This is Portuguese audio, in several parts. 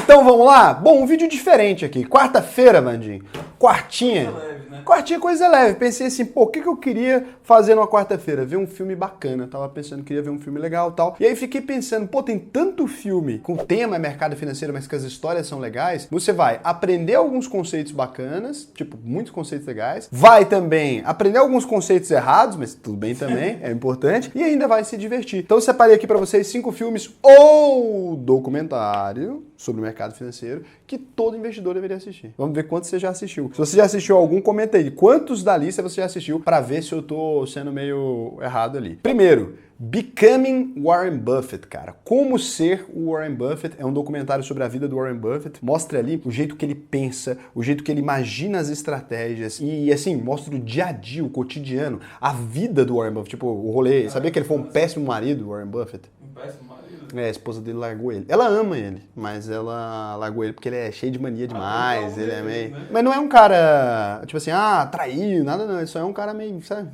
Então vamos lá? Bom, um vídeo diferente aqui. Quarta-feira, Vandinho. Quartinha. Coisa leve, né? Quartinha, coisa leve. Pensei assim, pô, o que eu queria fazer numa quarta-feira? Ver um filme bacana. Tava pensando que queria ver um filme legal e tal. E aí fiquei pensando, pô, tem tanto filme com tema mercado financeiro, mas que as histórias são legais. Você vai aprender alguns conceitos bacanas, tipo, muitos conceitos legais. Vai também aprender alguns conceitos errados, mas tudo bem também, é importante. E ainda vai se divertir. Então eu separei aqui pra vocês 5 filmes ou documentário sobre o mercado financeiro que todo investidor deveria assistir. Vamos ver quantos você já assistiu. Se você já assistiu algum, comenta aí. Quantos da lista você já assistiu pra ver se eu tô sendo meio errado ali. Primeiro, Becoming Warren Buffett, cara. Como ser o Warren Buffett. É um documentário sobre a vida do Warren Buffett. Mostra ali o jeito que ele pensa, o jeito que ele imagina as estratégias e, assim, mostra o dia a dia, o cotidiano, a vida do Warren Buffett. Tipo, o rolê. Sabia que ele foi um péssimo marido, o Warren Buffett? Um péssimo marido. É, a esposa dele largou ele. Ela ama ele, mas ela largou ele porque ele é cheio de mania demais, ele é meio... Né? Mas não é um cara, tipo assim, traiu, nada não, ele só é um cara meio, sabe?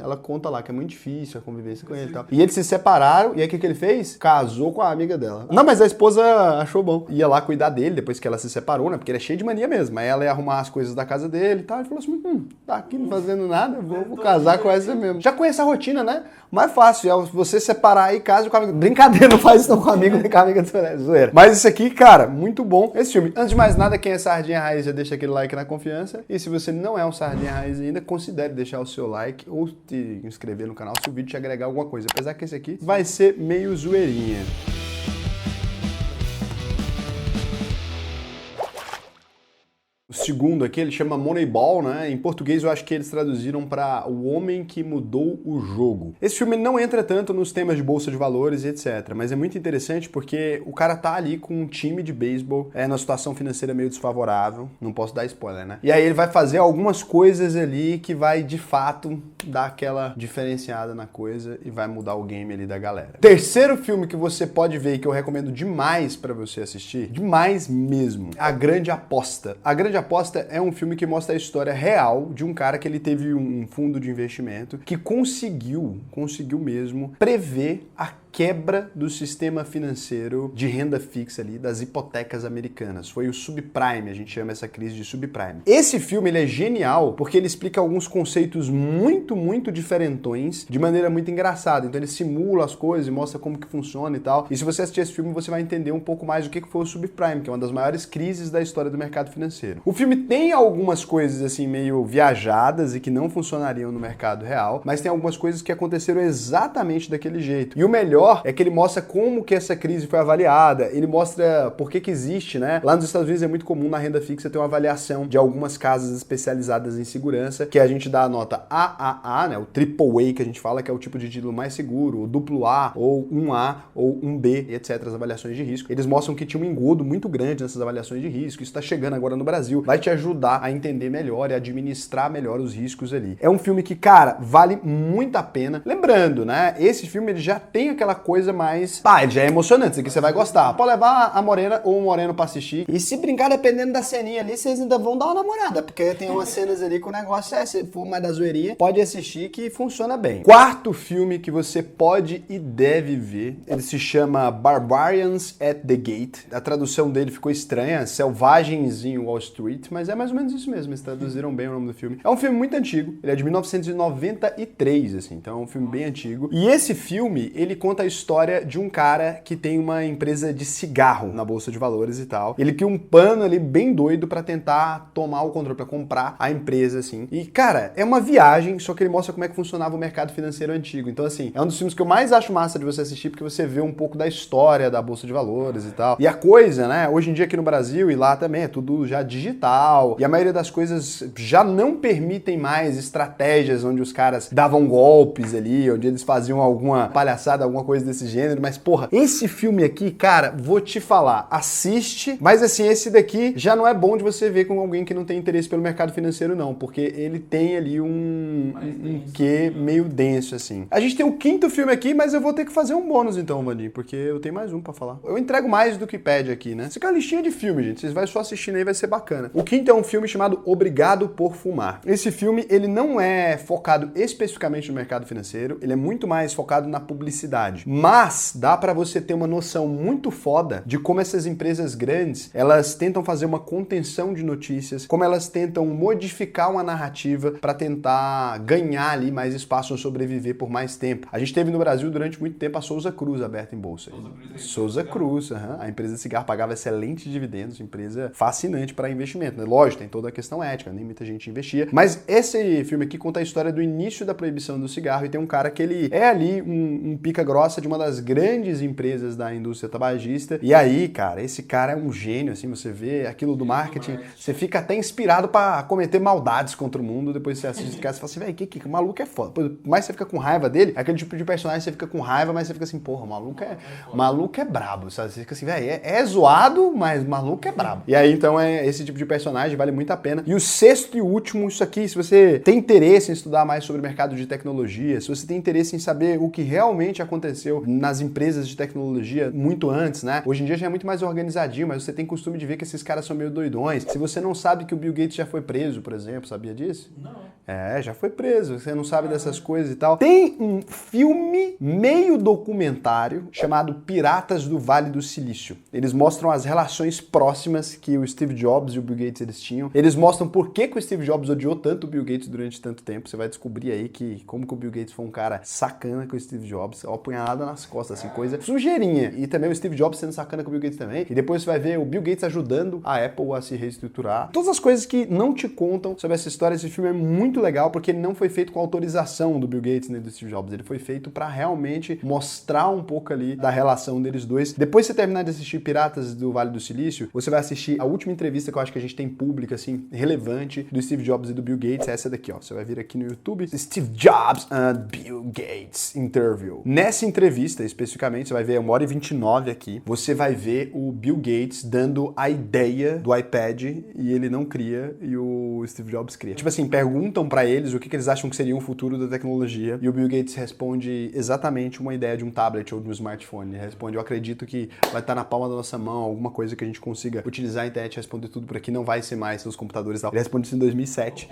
Ela conta lá que é muito difícil a convivência com ele e tal. E eles se separaram, e aí o que ele fez? Casou com a amiga dela. Não, mas a esposa achou bom. Ia lá cuidar dele depois que ela se separou, né? Porque ele é cheio de mania mesmo. Aí ela ia arrumar as coisas da casa dele e tal, e falou assim, tá aqui não fazendo nada, vou casar com essa mesmo. Já conhece a rotina, né? Mais fácil é você separar e casa com a amiga. Brincadeira, não faz isso não com amigo, nem com a amiga do zoeira. Mas esse aqui, cara, muito bom esse filme. Antes de mais nada, quem é sardinha raiz já deixa aquele like na confiança. E se você não é um sardinha raiz ainda, considere deixar o seu like ou te inscrever no canal se o vídeo te agregar alguma coisa. Apesar que esse aqui vai ser meio zoeirinha. O segundo aqui, ele chama Moneyball, né? Em português eu acho que eles traduziram para O Homem que Mudou o Jogo. Esse filme não entra tanto nos temas de bolsa de valores e etc, mas é muito interessante porque o cara tá ali com um time de beisebol, numa situação financeira meio desfavorável, não posso dar spoiler, né? E aí ele vai fazer algumas coisas ali que vai, de fato, dar aquela diferenciada na coisa e vai mudar o game ali da galera. Terceiro filme que você pode ver e que eu recomendo demais para você assistir, demais mesmo, A Grande Aposta. A Grande Aposta é um filme que mostra a história real de um cara que ele teve um fundo de investimento que conseguiu mesmo prever a quebra do sistema financeiro de renda fixa ali, das hipotecas americanas. Foi o subprime, a gente chama essa crise de subprime. Esse filme, ele é genial porque ele explica alguns conceitos muito diferentões de maneira muito engraçada. Então ele simula as coisas e mostra como que funciona e tal. E se você assistir esse filme, você vai entender um pouco mais o que foi o subprime, que é uma das maiores crises da história do mercado financeiro. O filme tem algumas coisas assim meio viajadas e que não funcionariam no mercado real, mas tem algumas coisas que aconteceram exatamente daquele jeito. E o melhor é que ele mostra como que essa crise foi avaliada, ele mostra por que existe, né? Lá nos Estados Unidos é muito comum na renda fixa ter uma avaliação de algumas casas especializadas em segurança, que a gente dá a nota AAA, né? O AAA que a gente fala, que é o tipo de título mais seguro, o duplo A, ou 1A, ou 1B, etc. As avaliações de risco. Eles mostram que tinha um engodo muito grande nessas avaliações de risco, isso está chegando agora no Brasil, vai te ajudar a entender melhor e administrar melhor os riscos ali. É um filme que, cara, vale muito a pena. Lembrando, né? Esse filme ele já tem aquela coisa mais... ele já é emocionante, isso aqui você vai gostar. Pode levar a morena ou o moreno pra assistir. E se brincar, dependendo da ceninha ali, vocês ainda vão dar uma namorada, porque tem umas cenas ali que o negócio se for mais da zoeirinha, pode assistir que funciona bem. Quarto filme que você pode e deve ver, ele se chama Barbarians at the Gate. A tradução dele ficou estranha, Selvagens em Wall Street, mas é mais ou menos isso mesmo, eles traduziram bem o nome do filme. É um filme muito antigo, ele é de 1993, assim, então é um filme bem antigo. E esse filme, ele conta a história de um cara que tem uma empresa de cigarro na bolsa de valores e tal. Ele cria um plano ali bem doido pra tentar tomar o controle, pra comprar a empresa, assim. E, cara, é uma viagem, só que ele mostra como é que funcionava o mercado financeiro antigo. Então, assim, é um dos filmes que eu mais acho massa de você assistir, porque você vê um pouco da história da bolsa de valores e tal. E a coisa, né, hoje em dia aqui no Brasil e lá também é tudo já digital. E a maioria das coisas já não permitem mais estratégias onde os caras davam golpes ali, onde eles faziam alguma palhaçada, alguma coisa desse gênero, mas porra, esse filme aqui, cara, vou te falar, assiste, mas assim, esse daqui já não é bom de você ver com alguém que não tem interesse pelo mercado financeiro não, porque ele tem ali um quê meio denso, assim. A gente tem o quinto filme aqui, mas eu vou ter que fazer um bônus então, Vandinho, porque eu tenho mais um pra falar. Eu entrego mais do que pede aqui, né? Isso aqui é uma listinha de filme, gente, vocês vão só assistindo aí, vai ser bacana. O quinto é um filme chamado Obrigado por Fumar. Esse filme, ele não é focado especificamente no mercado financeiro, ele é muito mais focado na publicidade. verdade. Mas dá pra você ter uma noção muito foda de como essas empresas grandes, elas tentam fazer uma contenção de notícias, como elas tentam modificar uma narrativa pra tentar ganhar ali mais espaço ou sobreviver por mais tempo. A gente teve no Brasil durante muito tempo a Souza Cruz aberta em bolsa. Souza Cruz, a empresa de cigarro pagava excelentes dividendos, empresa fascinante para investimento, né? Lógico, tem toda a questão ética, nem muita gente investia. Mas esse filme aqui conta a história do início da proibição do cigarro e tem um cara que ele é ali um pica grossa de uma das grandes empresas da indústria tabagista. E aí, cara, esse cara é um gênio, assim, você vê aquilo do marketing, você fica até inspirado para cometer maldades contra o mundo, depois você assiste esse cara e fala assim, velho, que maluco é foda. Por mais você fica com raiva dele, aquele tipo de personagem você fica com raiva, mas você fica assim, porra, maluco é brabo, sabe? Você fica assim, velho, é zoado, mas maluco é brabo. E aí, então, esse tipo de personagem vale muito a pena. E o sexto e último, isso aqui, se você tem interesse em estudar mais sobre o mercado de tecnologia, se você tem interesse em saber o que realmente aconteceu nas empresas de tecnologia muito antes, né? Hoje em dia já é muito mais organizadinho, mas você tem costume de ver que esses caras são meio doidões. Se você não sabe que o Bill Gates já foi preso, por exemplo, sabia disso? Não. Já foi preso, você não sabe dessas coisas e tal. Tem um filme meio documentário chamado Piratas do Vale do Silício. Eles mostram as relações próximas que o Steve Jobs e o Bill Gates eles tinham. Eles mostram por que o Steve Jobs odiou tanto o Bill Gates durante tanto tempo. Você vai descobrir aí que como que o Bill Gates foi um cara sacana com o Steve Jobs, ó, apunhalada nas costas, assim, coisa sujeirinha. E também o Steve Jobs sendo sacana com o Bill Gates também. E depois você vai ver o Bill Gates ajudando a Apple a se reestruturar. Todas as coisas que não te contam sobre essa história. Esse filme é muito legal porque ele não foi feito com autorização do Bill Gates nem do Steve Jobs. Ele foi feito pra realmente mostrar um pouco ali da relação deles dois. Depois que você terminar de assistir Piratas do Vale do Silício, você vai assistir a última entrevista que eu acho que a gente tem pública, assim, relevante do Steve Jobs e do Bill Gates. Essa daqui, ó. Você vai vir aqui no YouTube, Steve Jobs and Bill Gates Interview. Nessa entrevista, especificamente, você vai ver 1h29 aqui, você vai ver o Bill Gates dando a ideia do iPad e ele não cria e o Steve Jobs cria. Tipo assim, perguntam pra eles o que eles acham que seria o futuro da tecnologia e o Bill Gates responde exatamente uma ideia de um tablet ou de um smartphone. Ele responde, eu acredito que vai estar na palma da nossa mão, alguma coisa que a gente consiga utilizar a internet e responder tudo por aqui, não vai ser mais seus computadores e tal. Ele responde isso em 2007,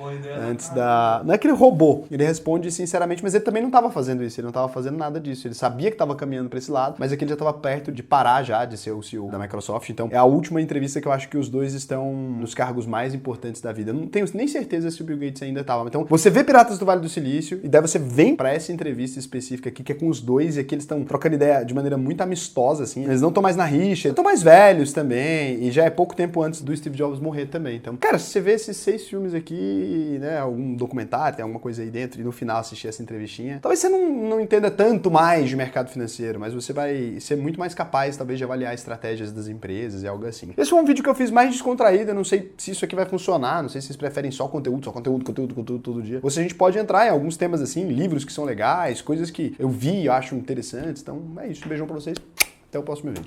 antes da... Não é que ele roubou, ele responde sinceramente, mas ele também não estava fazendo isso, ele não estava fazendo nada disso, ele sabia que estava caminhando para esse lado, mas é que ele já estava perto de parar já de ser o CEO da Microsoft, então é a última entrevista que eu acho que os dois estão nos cargos mais importantes da vida. Eu não tenho nem certeza se o Bill Gates ainda estava. Então, você vê Piratas do Vale do Silício e daí você vem para essa entrevista específica aqui, que é com os dois, e aqui eles estão trocando ideia de maneira muito amistosa, assim. Eles não estão mais na rixa, estão mais velhos também, e já é pouco tempo antes do Steve Jobs morrer também. Então, cara, se você vê esses 6 filmes aqui, né, algum documentário, tem alguma coisa aí dentro, e no final assistir essa entrevistinha, talvez você não entenda tanto mais de mercado financeiro, mas você vai ser muito mais capaz, talvez, de avaliar estratégias das empresas e algo assim. Esse foi um vídeo que eu fiz mais descontraído, eu não sei se isso aqui vai funcionar, não sei se vocês preferem só conteúdo todo dia. Ou se a gente pode entrar em alguns temas assim, livros que são legais, coisas que eu vi e acho interessantes. Então é isso, um beijão pra vocês, até o próximo vídeo.